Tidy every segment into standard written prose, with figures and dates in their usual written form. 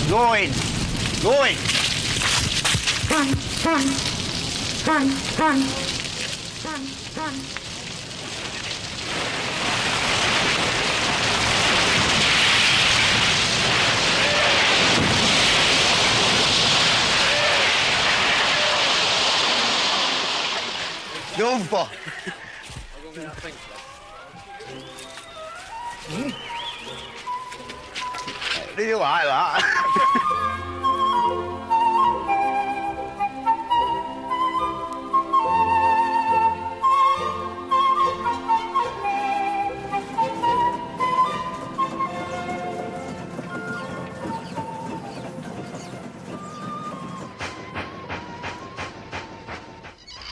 Going! Going! Run, run, run, run, run, run. Go for. Do you like that?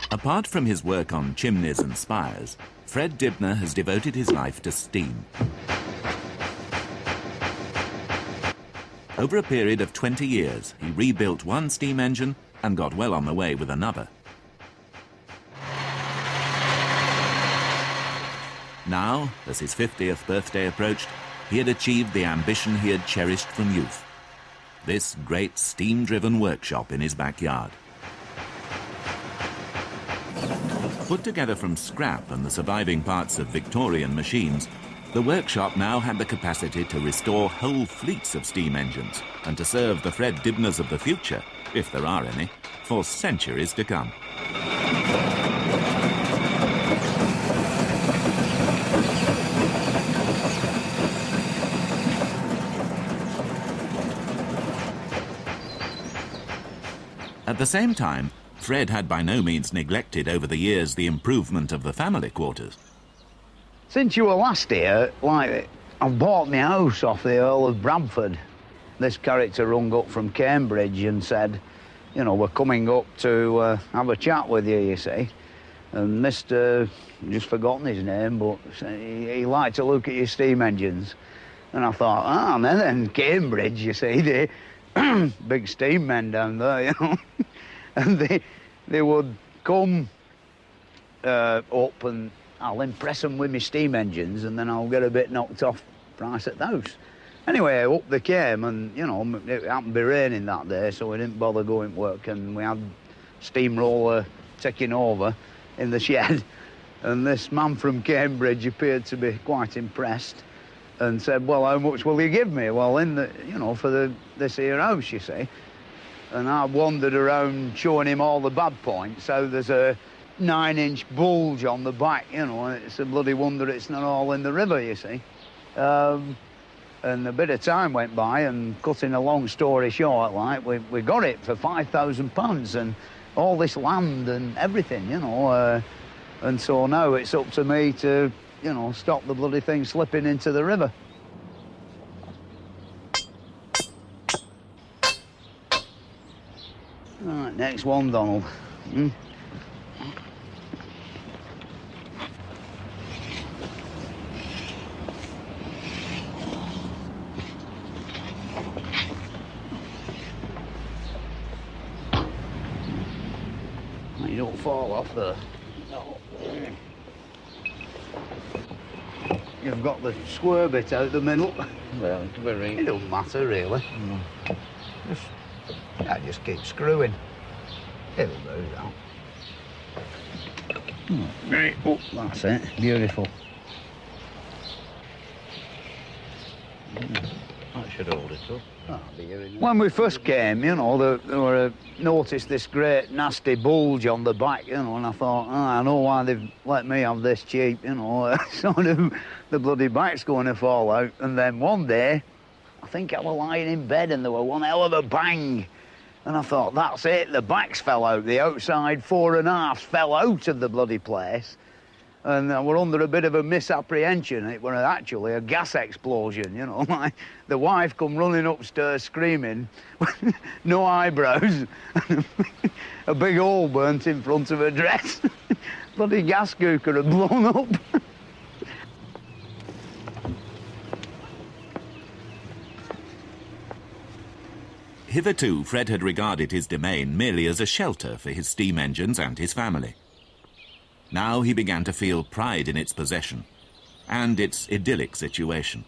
Apart from his work on chimneys and spires, Fred Dibnah has devoted his life to steam. Over a period of 20 years, he rebuilt one steam engine and got well on the way with another. Now, as his 50th birthday approached, he had achieved the ambition he had cherished from youth. This great steam-driven workshop in his backyard. Put together from scrap and the surviving parts of Victorian machines, the workshop now had the capacity to restore whole fleets of steam engines and to serve the Fred Dibnahs of the future, if there are any, for centuries to come. At the same time, Fred had by no means neglected over the years the improvement of the family quarters. Since you were last here, like, I've bought my house off the Earl of Bradford. This character rung up from Cambridge and said, you know, we're coming up to have a chat with you see. And Mr. just forgotten his name, but he liked to look at your steam engines. And I thought, ah, then Cambridge, you see, they big steam men down there, you know. And they would come up and I'll impress them with my steam engines and then I'll get a bit knocked off price at the house. Anyway, up they came and, you know, it happened to be raining that day, so we didn't bother going to work, and we had steamroller taking over in the shed. And this man from Cambridge appeared to be quite impressed and said, well, how much will you give me? Well, in the, you know, for this here house, you see. And I wandered around showing him all the bad points. So there's a 9-inch bulge on the back, you know, and it's a bloody wonder it's not all in the river, you see. And a bit of time went by, and cutting a long story short, like, we got it for £5,000 and all this land and everything, you know. And so now it's up to me to, you know, stop the bloody thing slipping into the river. All right, next one, Donald. You don't fall off there. No. You've got the square bit out the middle. Well, it don't matter, really. Just keep screwing. It'll do that. Right, oh, that's it. Beautiful. That should hold it up. When we first came, you know, there noticed this great nasty bulge on the back, you know, and I thought, I know why they've let me have this cheap, you know, sort of the bloody back's going to fall out. And then one day, I think I was lying in bed and there was one hell of a bang. And I thought, that's it, the backs fell out. The outside 4.5s fell out of the bloody place. And we're under a bit of a misapprehension. It was actually a gas explosion, you know. Like, the wife come running upstairs screaming, no eyebrows, a big hole burnt in front of her dress. Bloody gas cooker had blown up. Hitherto, Fred had regarded his domain merely as a shelter for his steam engines and his family. Now he began to feel pride in its possession and its idyllic situation.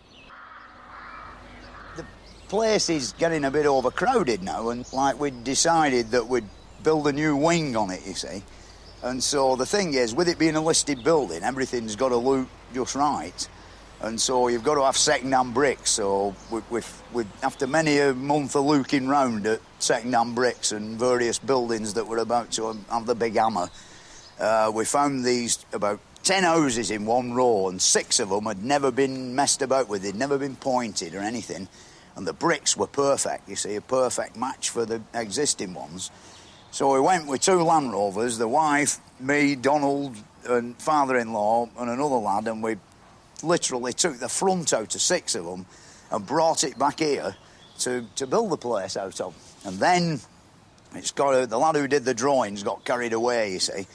place is getting a bit overcrowded now, and like we'd decided that we'd build a new wing on it, you see. And so the thing is, with it being a listed building, everything's got to look just right. And so you've got to have second-hand bricks. So we after many a month of looking round at second-hand bricks and various buildings that were about to have the big hammer, we found these about 10 houses in one row, and 6 of them had never been messed about with. They'd never been pointed or anything. And the bricks were perfect, you see, a perfect match for the existing ones. So we went with 2 Land Rovers, the wife, me, Donald, and father-in-law, and another lad, and we literally took the front out of 6 of them and brought it back here to build the place out of. And then the lad who did the drawings got carried away, you see,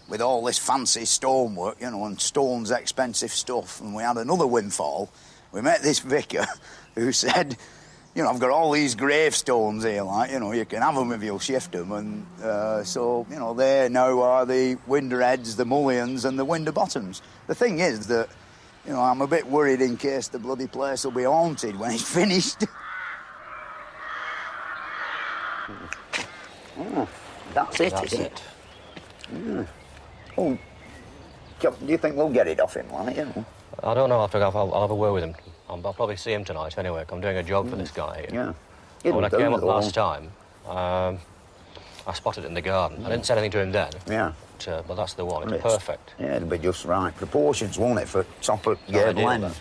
with all this fancy stonework, you know, and stone's expensive stuff. And we had another windfall. We met this vicar who said, you know, I've got all these gravestones here, like, you know, you can have them if you'll shift them. And so, you know, there now are the window heads, the mullions and the window bottoms. The thing is that, you know, I'm a bit worried in case the bloody place will be haunted when it's finished. Oh, that's it, That's isn't it. Yeah. Oh, do you think we'll get it off him, like, you know? I don't know. I'll have a word with him. I'll probably see him tonight anyway. I'm doing a job for this guy. Yeah. When I came up last time, I spotted it in the garden. I didn't say anything to him then. Yeah. But that's the one. It's perfect. Yeah, it'll be just right. Proportions, won't it, for top of gable end?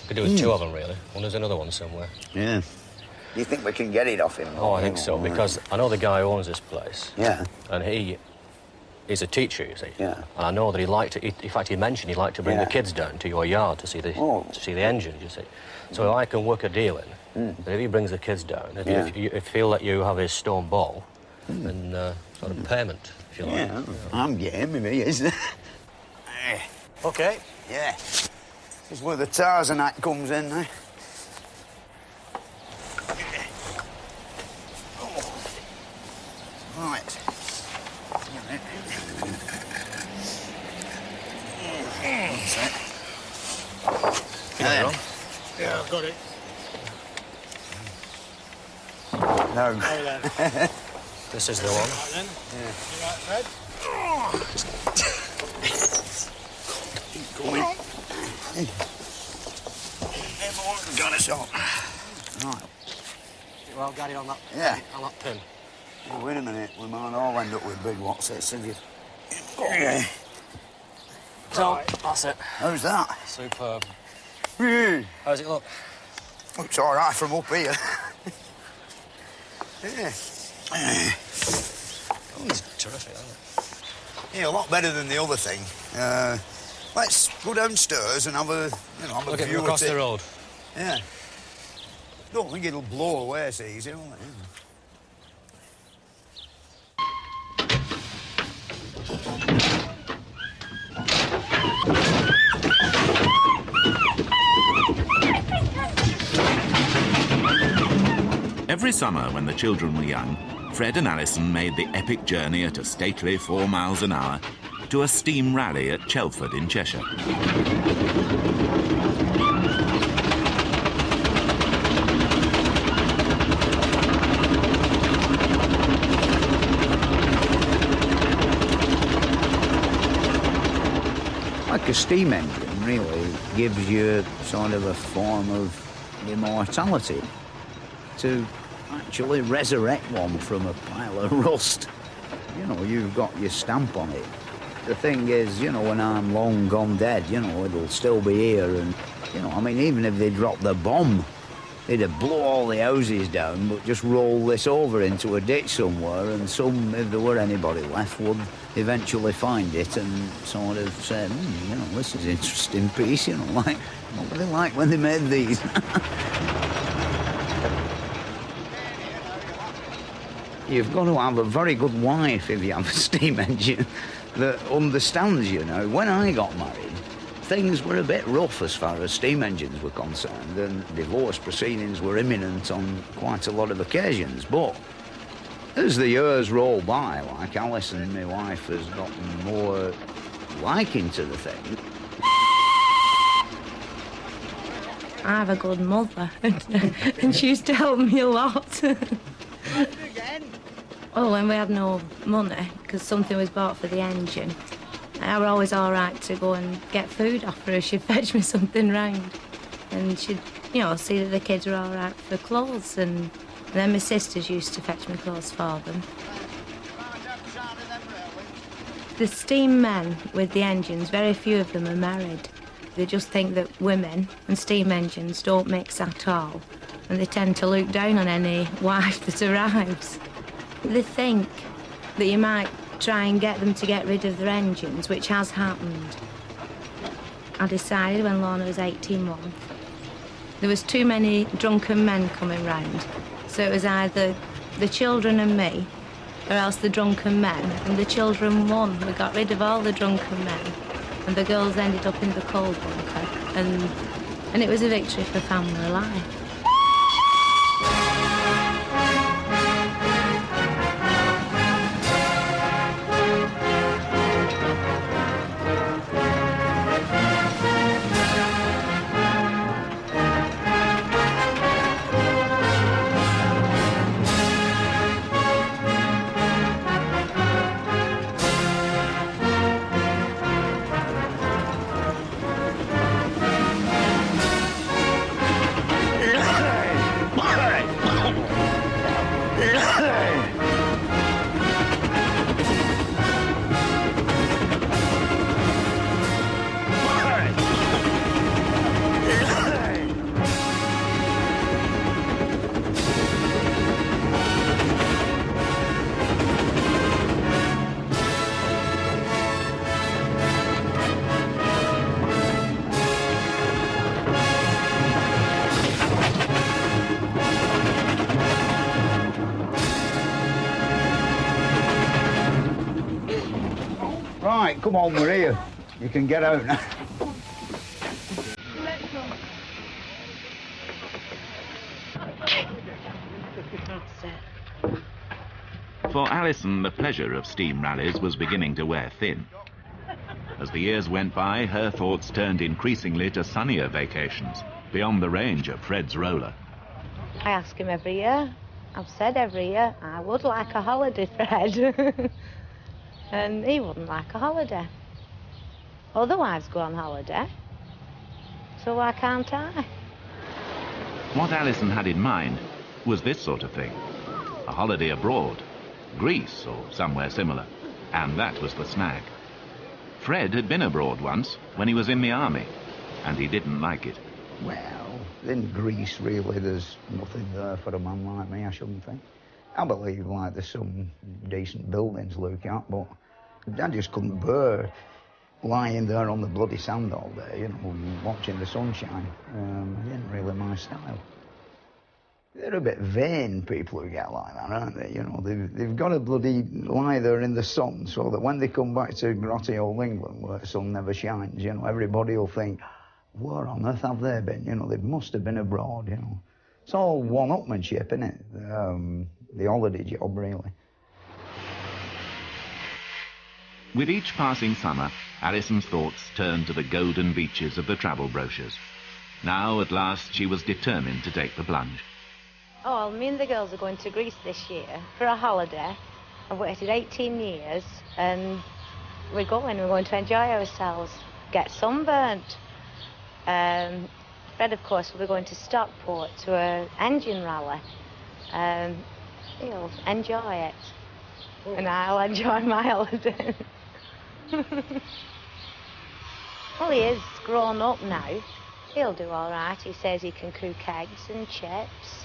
Could do with 2 of them, really. And there's another one somewhere. Yeah. Do you think we can get it off him? Oh, I think so, because I know the guy who owns this place. Yeah. And he's a teacher, you see. Yeah. And I know that he liked to... In fact, he mentioned he'd like to bring the kids down to your yard to see the engines, you see. So I can work a deal in. That if he brings the kids down, if he'll let you have his stone ball, then sort of payment, if you like. Yeah, I'm game if he is. OK. Yeah. This is where the Tarzan act comes in, eh? Right. Yeah, I've got it. No. This is the one. Right then. You right, Fred? Keep going. Got a shot. Right. Well, got it on that. Yeah. On that pin. Oh, wait a minute. We might all end up with big what's it, so you... Yeah. So, that's it. How's that? Superb. Yeah. How's it look? Looks all right from up here. Yeah. Oh, it's terrific, isn't it? Yeah, a lot better than the other thing. Let's go downstairs and have a, have Look a at view across at the it. road. Yeah. Don't think it'll blow away so easy, will it? Every summer, when the children were young, Fred and Alison made the epic journey at a stately 4 miles an hour to a steam rally at Chelford in Cheshire. Like a steam engine really gives you sort of a form of immortality. To actually resurrect one from a pile of rust, you've got your stamp on it. The thing is, when I'm long gone dead, it'll still be here and, even if they drop the bomb, it'd blow all the houses down, but just roll this over into a ditch somewhere, and some, if there were anybody left, would eventually find it and sort of say, this is an interesting piece, like, what were they like when they made these? You've got to have a very good wife if you have a steam engine that understands, When I got married, things were a bit rough as far as steam engines were concerned, and divorce proceedings were imminent on quite a lot of occasions. But as the years roll by, like Alison, my wife, has gotten more liking to the thing. I have a good mother, and she used to help me a lot. Oh, when we had no money, because something was bought for the engine, I was always all right to go and get food off her. She'd fetch me something round, and she'd, see that the kids were all right for clothes, and then my sisters used to fetch me clothes for them. The steam men with the engines, very few of them are married. They just think that women and steam engines don't mix at all, and they tend to look down on any wife that arrives. They think that you might try and get them to get rid of their engines, which has happened. I decided when Lorna was 18 months, there was too many drunken men coming round, so it was either the children and me, or else the drunken men, and the children won. We got rid of all the drunken men, and the girls ended up in the coal bunker, and it was a victory for family life. Right, come on, we're here. You can get out now. For Alison, the pleasure of steam rallies was beginning to wear thin. As the years went by, her thoughts turned increasingly to sunnier vacations, beyond the range of Fred's roller. I ask him every year. I've said every year, I would like a holiday, Fred. And he wouldn't like a holiday. Other wives go on holiday, so why can't I? What Alison had in mind was this sort of thing. A holiday abroad, Greece or somewhere similar, and that was the snag. Fred had been abroad once when he was in the army, and he didn't like it. Well, in Greece, really, there's nothing there for a man like me, I shouldn't think. I believe, like, there's some decent buildings to look at, but I just couldn't bear lying there on the bloody sand all day, watching the sunshine. It isn't really my style. They're a bit vain, people who get like that, aren't they? They've got to bloody lie there in the sun so that when they come back to grotty old England, where the sun never shines, everybody will think, where on earth have they been? They must have been abroad, It's all one-upmanship, isn't it? The holiday job, really. With each passing summer, Alison's thoughts turned to the golden beaches of the travel brochures. Now, at last, she was determined to take the plunge. Oh, well, me and the girls are going to Greece this year for a holiday. I've waited 18 years, and we're going to enjoy ourselves, get sunburnt. Fred, of course, will be going to Stockport to an engine rally. He'll enjoy it, and I'll enjoy my holiday. Well, he is grown up now. He'll do all right. He says he can cook eggs and chips.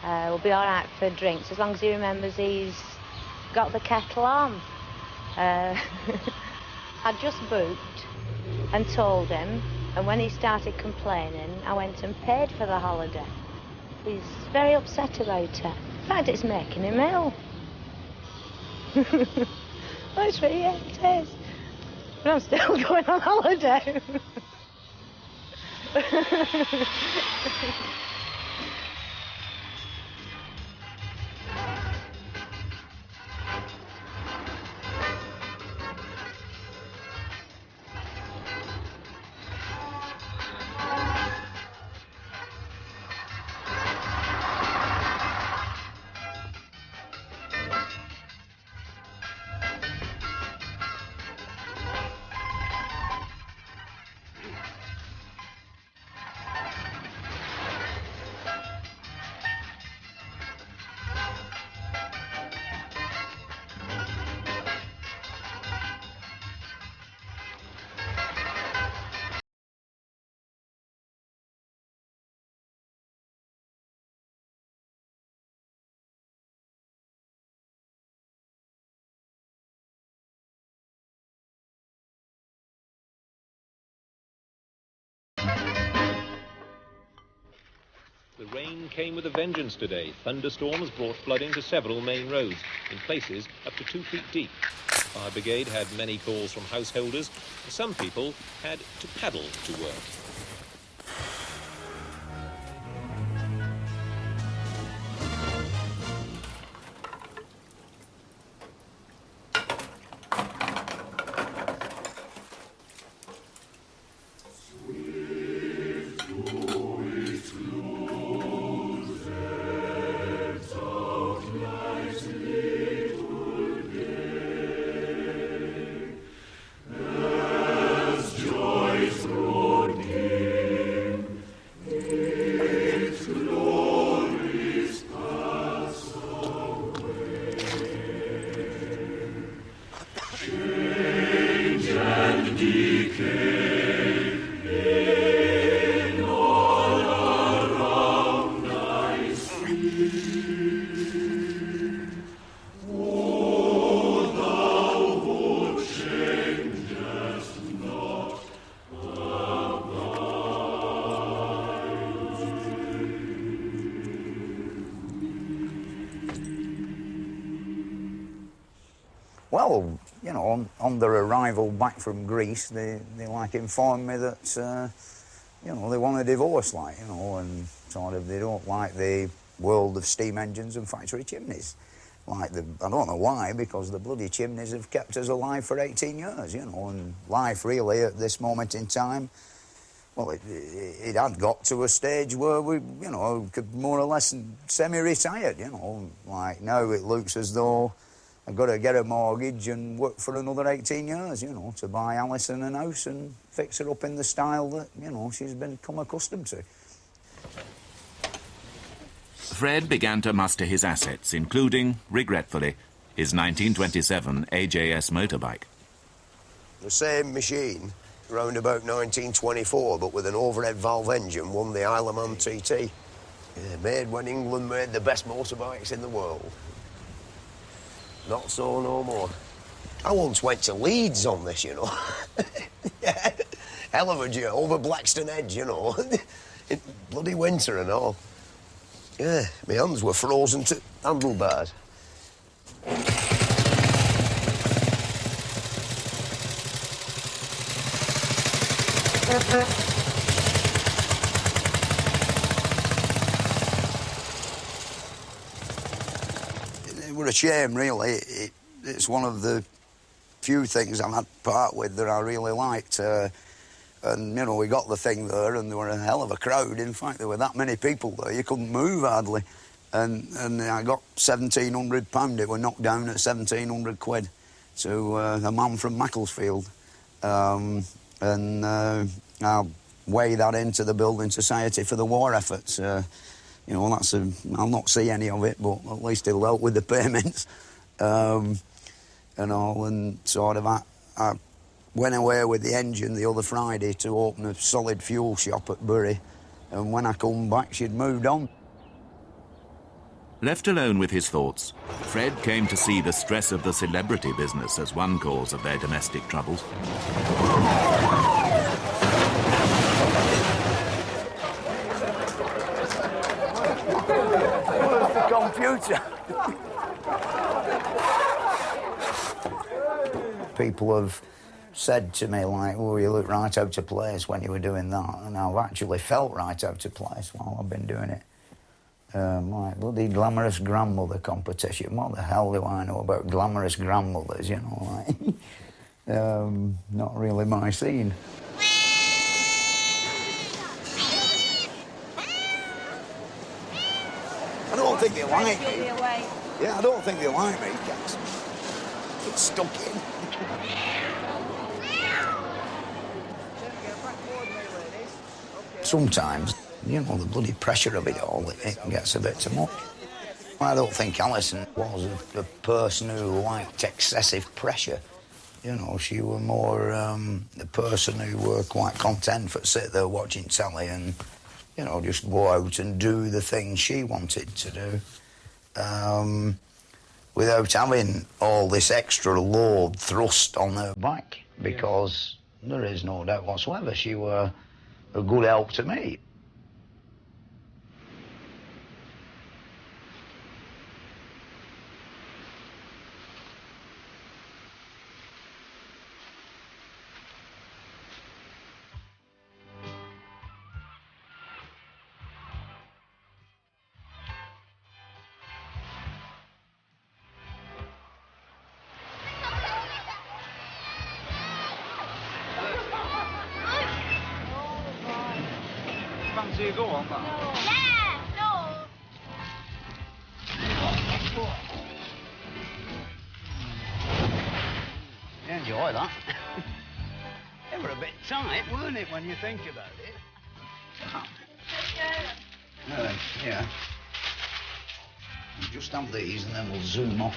We'll be all right for drinks, as long as he remembers he's got the kettle on. I just booked and told him, and when he started complaining, I went and paid for the holiday. He's very upset about it. In fact, it's making him ill. That's really it is. But I'm still going on holiday. The rain came with a vengeance today. Thunderstorms brought flooding to several main roads, in places up to 2 feet deep. Fire brigade had many calls from householders. Some people had to paddle to work. Well, you know, on their arrival back from Greece, they like informed me that, you know, they want a divorce, like, you know, and sort of they don't like the world of steam engines and factory chimneys. Like, I don't know why, because the bloody chimneys have kept us alive for 18 years, you know, and life really at this moment in time, well, it had got to a stage where we, you know, could more or less semi-retired, you know. Like, now it looks as though I've got to get a mortgage and work for another 18 years, you know, to buy Alison a house and fix her up in the style that, you know, she's become accustomed to. Fred began to muster his assets, including, regretfully, his 1927 AJS motorbike. The same machine, around about 1924, but with an overhead valve engine, won the Isle of Man TT. Yeah, made when England made the best motorbikes in the world. Not so no more. I once went to Leeds on this, you know. Yeah, hell of a journey, over Blackstone Edge, you know. In bloody winter and all. Yeah, my hands were frozen to handlebars. It was a shame, really. It's one of the few things I've had to part with that I really liked. And, you know, we got the thing there and there were a hell of a crowd. In fact, there were that many people there, you couldn't move hardly. And I got £1,700. It were knocked down at 1,700 quid to a man from Macclesfield. And I'll weigh that into the Building Society for the war efforts. You know, I'll not see any of it, but at least it'll help with the payments. And all, and sort of I went away with the engine the other Friday to open a solid fuel shop at Bury, and when I come back, she'd moved on. Left alone with his thoughts, Fred came to see the stress of the celebrity business as one cause of their domestic troubles. Where's the computer? People have said to me, like, oh, you look right out of place when you were doing that. And I've actually felt right out of place while I've been doing it. Like, bloody glamorous grandmother competition. What the hell do I know about glamorous grandmothers, you know, like... not really my scene. I don't think they like me. Yeah, I don't think they like me, cats. It's stuck in. Sometimes, you know, the bloody pressure of it all, it gets a bit too much. I don't think Alison was a person who liked excessive pressure. You know, she was more the person who were quite content to sit there watching telly and, you know, just go out and do the things she wanted to do. Without having all this extra load thrust on her back, because there is no doubt whatsoever she were a good help to me. fancy a go on that? Yeah, no. You enjoy that. They were a bit tight, weren't it, when you think about it? Yeah. We'll just have these and then we'll zoom off.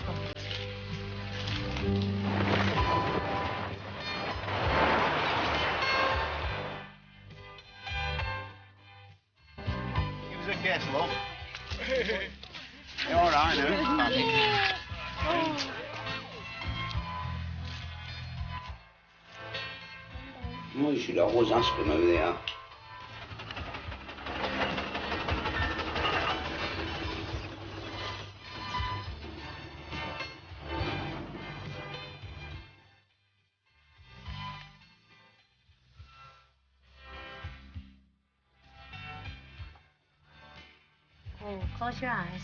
Give us a guess, love. You all right now? Well, you should always ask them who they are. Oh, close your eyes.